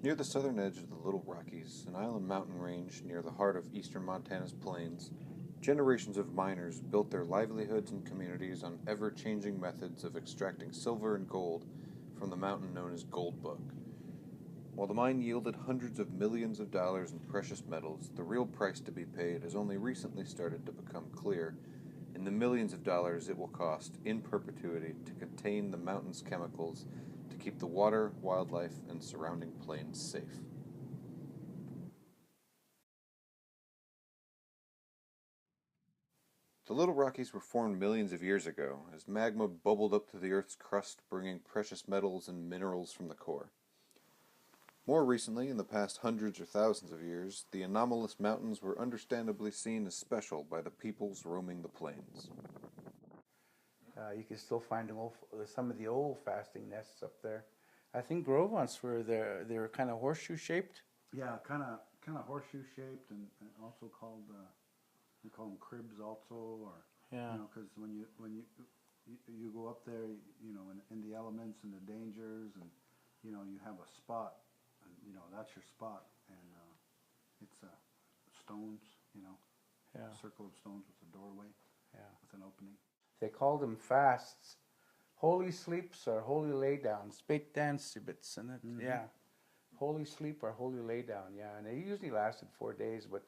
Near the southern edge of the Little Rockies, an island mountain range near the heart of eastern Montana's plains, generations of miners built their livelihoods and communities on ever-changing methods of extracting silver and gold from the mountain known as Goldbug. While the mine yielded hundreds of millions of dollars in precious metals, the real price to be paid has only recently started to become clear in the millions of dollars it will cost in perpetuity to contain the mountain's chemicals to keep the water, wildlife, and surrounding plains safe. The Little Rockies were formed millions of years ago as magma bubbled up to the Earth's crust, bringing precious metals and minerals from the core. More recently, in the past hundreds or thousands of years, the anomalous mountains were understandably seen as special by the peoples roaming the plains. You can still find some of the old fasting nests up there. I think Grovants they were kind of horseshoe shaped. Yeah, kind of horseshoe shaped, and also called we call them cribs also, or Yeah. because when you go up there, in the elements and the dangers, and you have a spot, and that's your spot, and it's stones, Yeah. a circle of stones with a doorway, Yeah. with an opening. They called them fasts, holy sleeps or holy laydowns, beit dancibits, and it, Mhm. yeah, holy sleep or holy laydown, yeah, and they usually lasted 4 days. But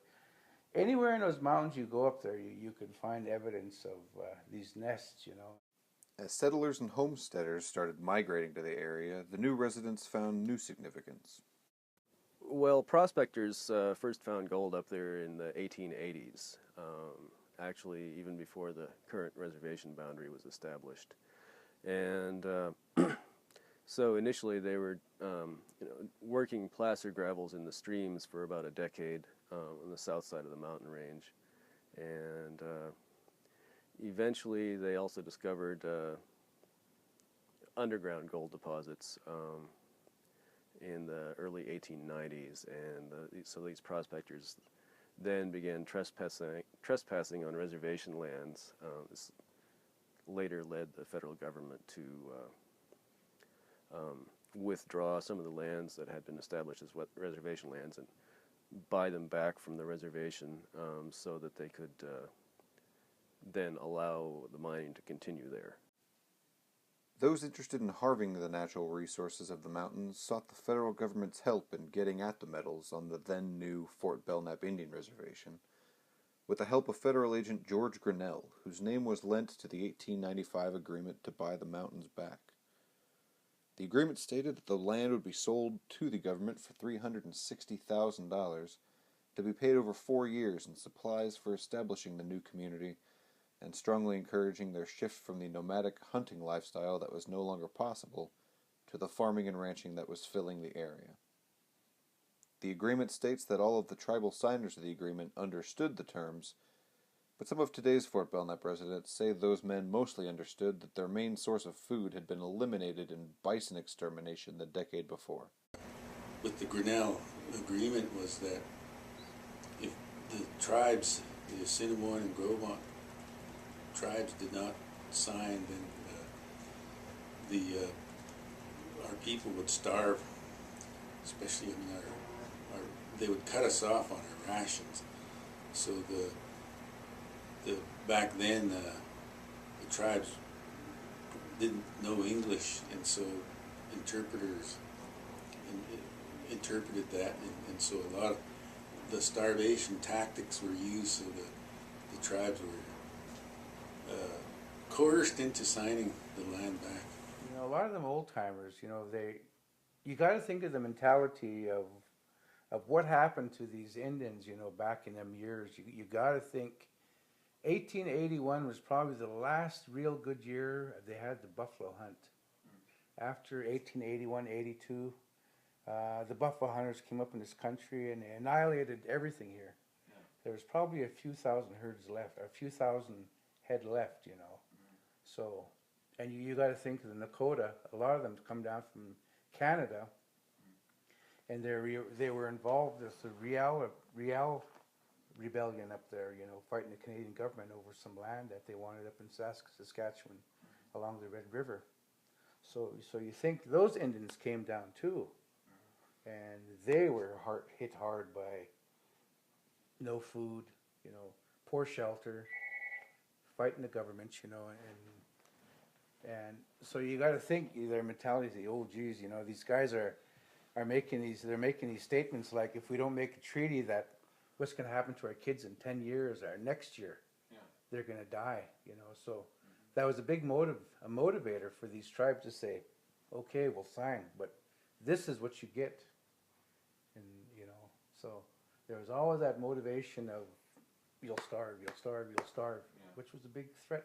anywhere in those mountains you go up there, you can find evidence of these nests, As settlers and homesteaders started migrating to the area, the new residents found new significance. Well, prospectors first found gold up there in the 1880s, actually even before the current reservation boundary was established. And so initially they were working placer gravels in the streams for about a decade on the south side of the mountain range. And eventually they also discovered underground gold deposits in the early 1890s, and so these prospectors then began trespassing on reservation lands. This later led the federal government to withdraw some of the lands that had been established as reservation lands and buy them back from the reservation so that they could then allow the mining to continue there. Those interested in harvesting the natural resources of the mountains sought the federal government's help in getting at the metals on the then-new Fort Belknap Indian Reservation, with the help of federal agent George Grinnell, whose name was lent to the 1895 agreement to buy the mountains back. The agreement stated that the land would be sold to the government for $360,000, to be paid over 4 years in supplies for establishing the new community, and strongly encouraging their shift from the nomadic hunting lifestyle that was no longer possible to the farming and ranching that was filling the area. The agreement states that all of the tribal signers of the agreement understood the terms, but some of today's Fort Belknap residents say those men mostly understood that their main source of food had been eliminated in bison extermination the decade before. With the Grinnell agreement was that if the tribes, the Assiniboine and Grovant tribes did not sign, then our people would starve. Especially, they would cut us off on our rations. So back then the tribes didn't know English, and so interpreters interpreted that, and so a lot of the starvation tactics were used, so the tribes were coerced into signing the land back. A lot of them old timers, you got to think of the mentality of what happened to these Indians, back in them years. You got to think 1881 was probably the last real good year they had the buffalo hunt. After 1881, 82, the buffalo hunters came up in this country and they annihilated everything here. Yeah. There was probably a few thousand herds left, or a few thousand head left, So, and you got to think of the Nakota. A lot of them come down from Canada, and they were involved with the Riel rebellion up there, fighting the Canadian government over some land that they wanted up in Saskatchewan, along the Red River. So you think those Indians came down too. and they were hit hard by no food, poor shelter, fighting the government, and so you got to think their mentality is, oh, geez, these guys are making these statements like, if we don't make a treaty, that what's going to happen to our kids in 10 years or next year? Yeah. They're going to die, So that was a big motivator for these tribes to say, okay, we'll sign, but this is what you get. And, so there was always that motivation of, you'll starve, yeah. Which was a big threat,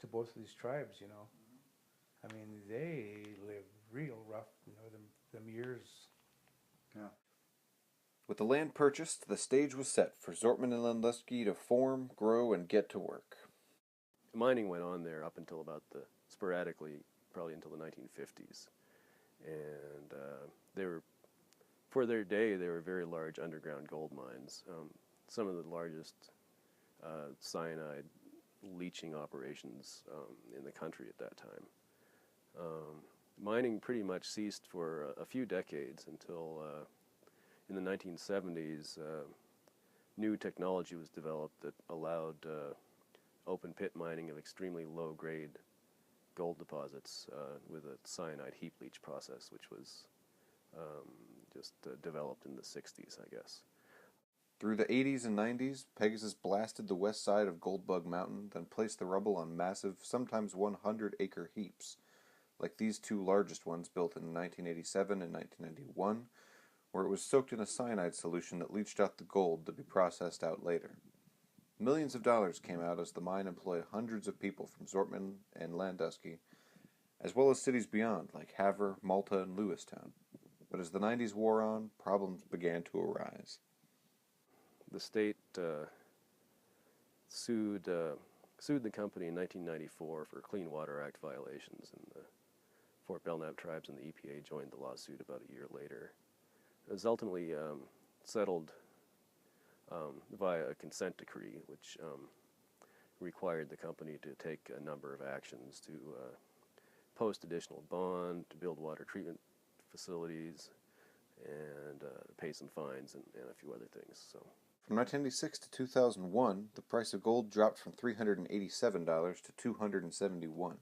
to both of these tribes, I mean, they lived real rough, them years. Yeah. With the land purchased, the stage was set for Zortman-Landusky to form, grow, and get to work. Mining went on there up until sporadically, probably until the 1950s. And they were, for their day, they were very large underground gold mines. Some of the largest cyanide leaching operations in the country at that time. Mining pretty much ceased for a few decades until in the 1970s new technology was developed that allowed open pit mining of extremely low grade gold deposits with a cyanide heap leach process, which was just developed in the 60s, I guess. Through the 80s and 90s, Pegasus blasted the west side of Goldbug Mountain, then placed the rubble on massive, sometimes 100-acre heaps, like these two largest ones built in 1987 and 1991, where it was soaked in a cyanide solution that leached out the gold to be processed out later. Millions of dollars came out as the mine employed hundreds of people from Zortman and Landusky, as well as cities beyond, like Havre, Malta, and Lewistown. But as the 90s wore on, problems began to arise. The state sued the company in 1994 for Clean Water Act violations, and the Fort Belknap tribes and the EPA joined the lawsuit about a year later. It was ultimately settled via a consent decree, which required the company to take a number of actions to post additional bond, to build water treatment facilities, and pay some fines and a few other things. So, from 1996 to 2001, the price of gold dropped from $387 to $271.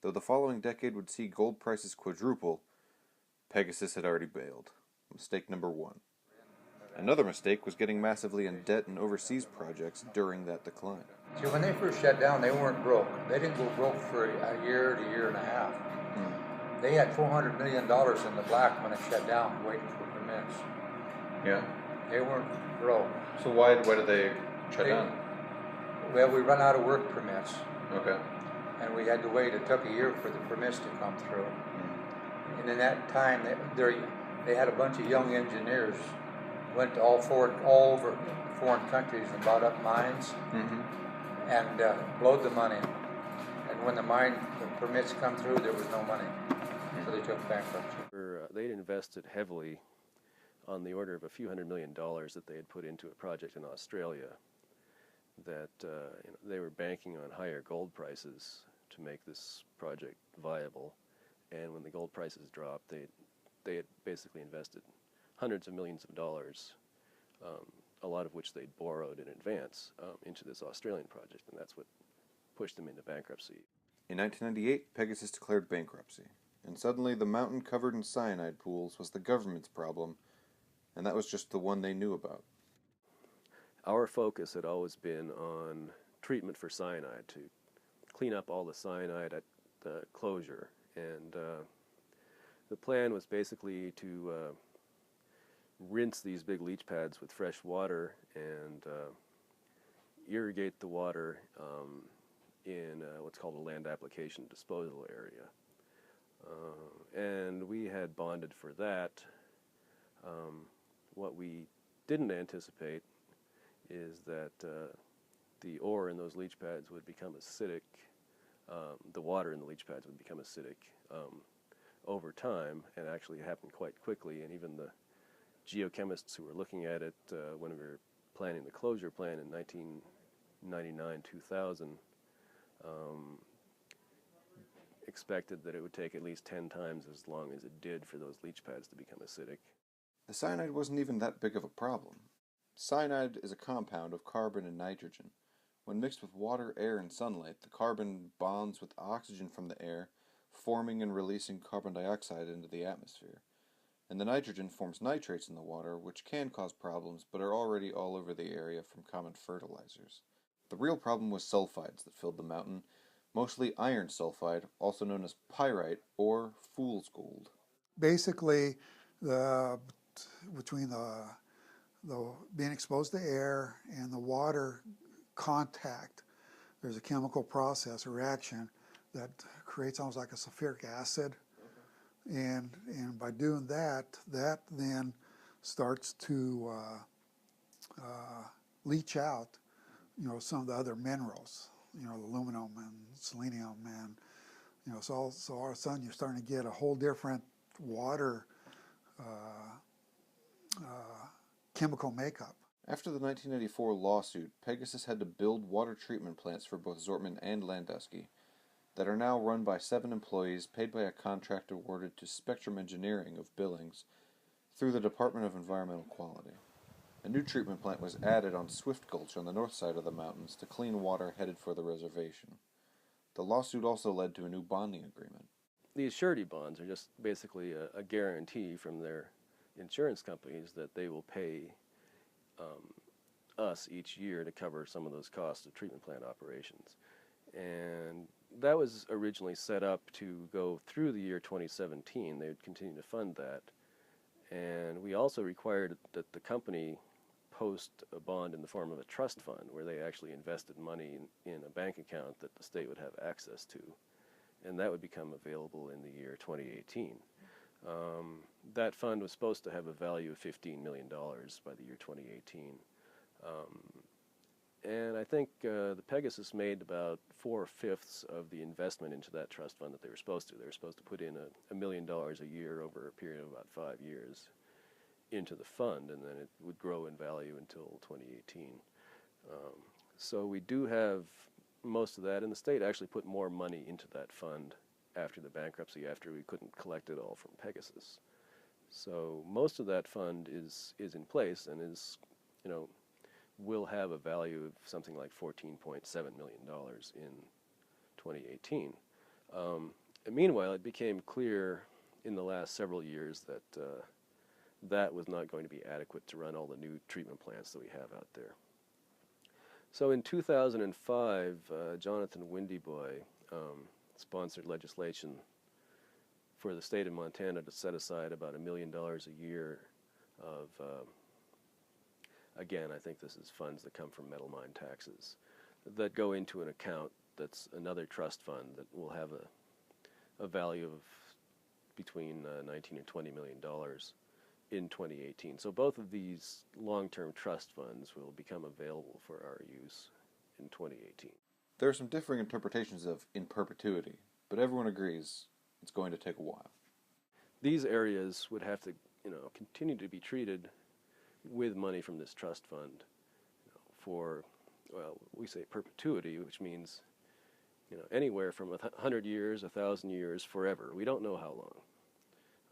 Though the following decade would see gold prices quadruple, Pegasus had already bailed. Mistake number one. Another mistake was getting massively in debt in overseas projects during that decline. See, when they first shut down, they weren't broke. They didn't go broke for a year to a year and a half. They had $400 million in the black when it shut down, waiting for permits. Yeah. They weren't broke. So why did they shut down? Well, we run out of work permits. Okay. And we had to wait. It took a year for the permits to come through. And in that time, they had a bunch of young engineers, went to all over foreign countries and bought up mines and blowed the money. And when the permits come through, there was no money. So they took bankruptcy. They'd invested heavily, on the order of a few $100 million that they had put into a project in Australia, that they were banking on higher gold prices to make this project viable. And when the gold prices dropped, they had basically invested hundreds of millions of dollars, a lot of which they'd borrowed in advance, into this Australian project, and that's what pushed them into bankruptcy. In 1998, Pegasus declared bankruptcy, and suddenly the mountain covered in cyanide pools was the government's problem, and that was just the one they knew about. Our focus had always been on treatment for cyanide, to clean up all the cyanide at the closure, and the plan was basically to rinse these big leach pads with fresh water and irrigate the water in what's called a land application disposal area. And we had bonded for that. What we didn't anticipate is that the ore in those leach pads would become acidic, the water in the leach pads would become acidic over time, and actually happened quite quickly, and even the geochemists who were looking at it when we were planning the closure plan in 1999-2000 expected that it would take at least 10 times as long as it did for those leach pads to become acidic. The cyanide wasn't even that big of a problem. Cyanide is a compound of carbon and nitrogen. When mixed with water, air, and sunlight, the carbon bonds with oxygen from the air, forming and releasing carbon dioxide into the atmosphere. And the nitrogen forms nitrates in the water, which can cause problems, but are already all over the area from common fertilizers. The real problem was sulfides that filled the mountain, mostly iron sulfide, also known as pyrite or fool's gold. Basically, between the being exposed to air and the water contact, there's a chemical process, a reaction that creates almost like a sulfuric acid. And by doing that then starts to leach out, some of the other minerals, aluminum and selenium, and so all of a sudden you're starting to get a whole different water chemical makeup. After the 1984 lawsuit, Pegasus had to build water treatment plants for both Zortman and Landusky that are now run by 7 employees paid by a contract awarded to Spectrum Engineering of Billings through the Department of Environmental Quality. A new treatment plant was added on Swift Gulch on the north side of the mountains to clean water headed for the reservation. The lawsuit also led to a new bonding agreement. These surety bonds are just basically a guarantee from their insurance companies that they will pay us each year to cover some of those costs of treatment plant operations. And that was originally set up to go through the year 2017. They would continue to fund that. And we also required that the company post a bond in the form of a trust fund where they actually invested money in a bank account that the state would have access to. And that would become available in the year 2018. That fund was supposed to have a value of $15 million by the year 2018. And I think the Pegasus made about 4/5 of the investment into that trust fund that they were supposed to. They were supposed to put in $1 million a year over a period of about 5 years into the fund, and then it would grow in value until 2018. So we do have most of that, and the state actually put more money into that fund after the bankruptcy, after we couldn't collect it all from Pegasus. So most of that fund is in place and is, will have a value of something like $14.7 million in 2018. And meanwhile, it became clear in the last several years that that was not going to be adequate to run all the new treatment plants that we have out there. So in 2005, Jonathan Windyboy sponsored legislation for the state of Montana to set aside about $1 million a year of, again, I think this is funds that come from metal mine taxes, that go into an account that's another trust fund that will have a value of between $19 and $20 million in 2018. So both of these long-term trust funds will become available for our use in 2018. There are some differing interpretations of in perpetuity, but everyone agrees it's going to take a while. These areas would have to, continue to be treated with money from this trust fund for, well, we say perpetuity, which means, anywhere from 100 years, 1,000 years, forever. We don't know how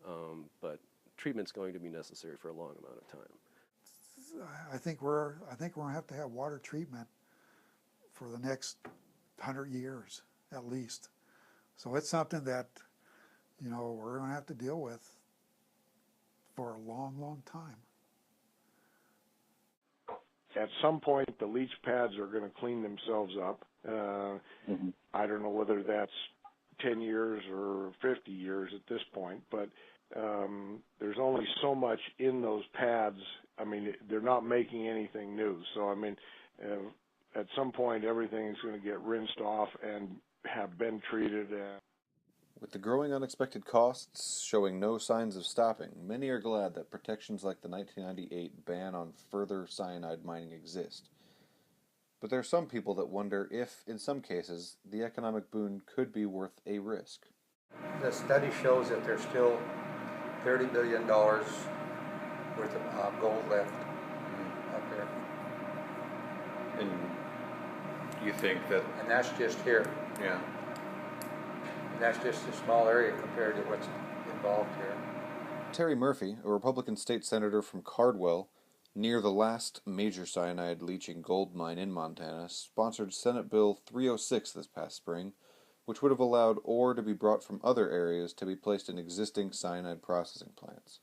long, but treatment's going to be necessary for a long amount of time. I think we're going to have water treatment for the next 100 years at least. So it's something that we're going to have to deal with for a long, long time. At some point, the leach pads are going to clean themselves up. I don't know whether that's 10 years or 50 years at this point, but there's only so much in those pads. I mean, they're not making anything new. So, I mean, at some point, everything is going to get rinsed off and have been treated. With the growing unexpected costs showing no signs of stopping, many are glad that protections like the 1998 ban on further cyanide mining exist. But there are some people that wonder if, in some cases, the economic boon could be worth a risk. The study shows that there's still $30 billion worth of gold left up there. And you think that... And that's just here. Yeah. And that's just a small area compared to what's involved here. Terry Murphy, a Republican state senator from Cardwell, near the last major cyanide leaching gold mine in Montana, sponsored Senate Bill 306 this past spring, which would have allowed ore to be brought from other areas to be placed in existing cyanide processing plants.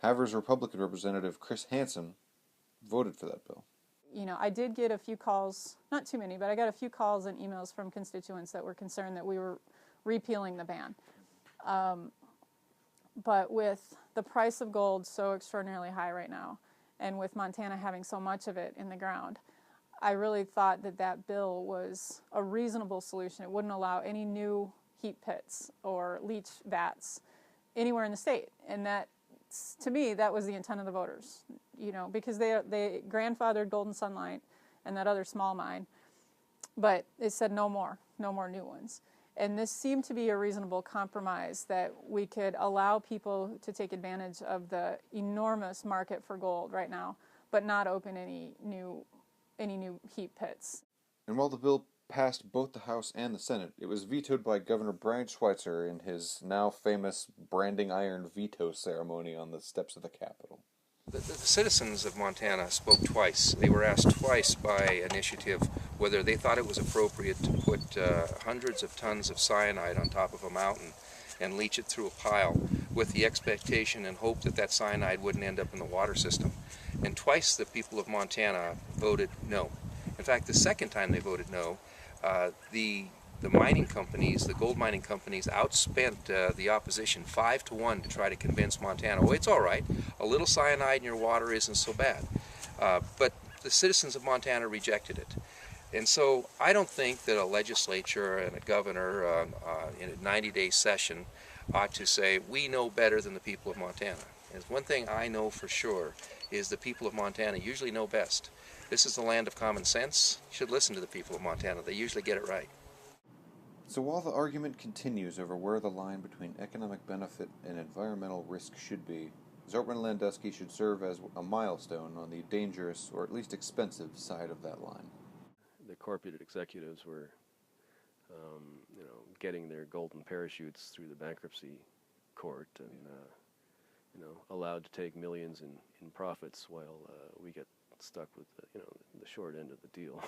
Havre's Republican representative Chris Hansen voted for that bill. You know, I did get a few calls, not too many, but I got a few calls and emails from constituents that were concerned that we were repealing the ban. But with the price of gold so extraordinarily high right now, and with Montana having so much of it in the ground, I really thought that that bill was a reasonable solution. It wouldn't allow any new heap pits or leach vats anywhere in the state. And that, to me, that was the intent of the voters, you know, because they grandfathered Golden Sunlight and that other small mine, but it said no more new ones. And this seemed to be a reasonable compromise that we could allow people to take advantage of the enormous market for gold right now, but not open any new heap pits. And while the bill passed both the House and the Senate, it was vetoed by Governor Brian Schweitzer in his now famous branding iron veto ceremony on the steps of the Capitol. The citizens of Montana spoke twice. They were asked twice by initiative whether they thought it was appropriate to put hundreds of tons of cyanide on top of a mountain and leach it through a pile with the expectation and hope that that cyanide wouldn't end up in the water system. And twice the people of Montana voted no. In fact, the second time they voted no, the mining companies, the gold mining companies, outspent the opposition 5-1 to try to convince Montana, oh, it's all right, a little cyanide in your water isn't so bad. But the citizens of Montana rejected it. And so I don't think that a legislature and a governor in a 90-day session ought to say, we know better than the people of Montana. And one thing I know for sure is the people of Montana usually know best. This is the land of common sense. You should listen to the people of Montana. They usually get it right. So while the argument continues over where the line between economic benefit and environmental risk should be, Zortman-Landusky should serve as a milestone on the dangerous, or at least expensive, side of that line. The corporate executives were, getting their golden parachutes through the bankruptcy court and, allowed to take millions in profits while we get stuck with, the short end of the deal.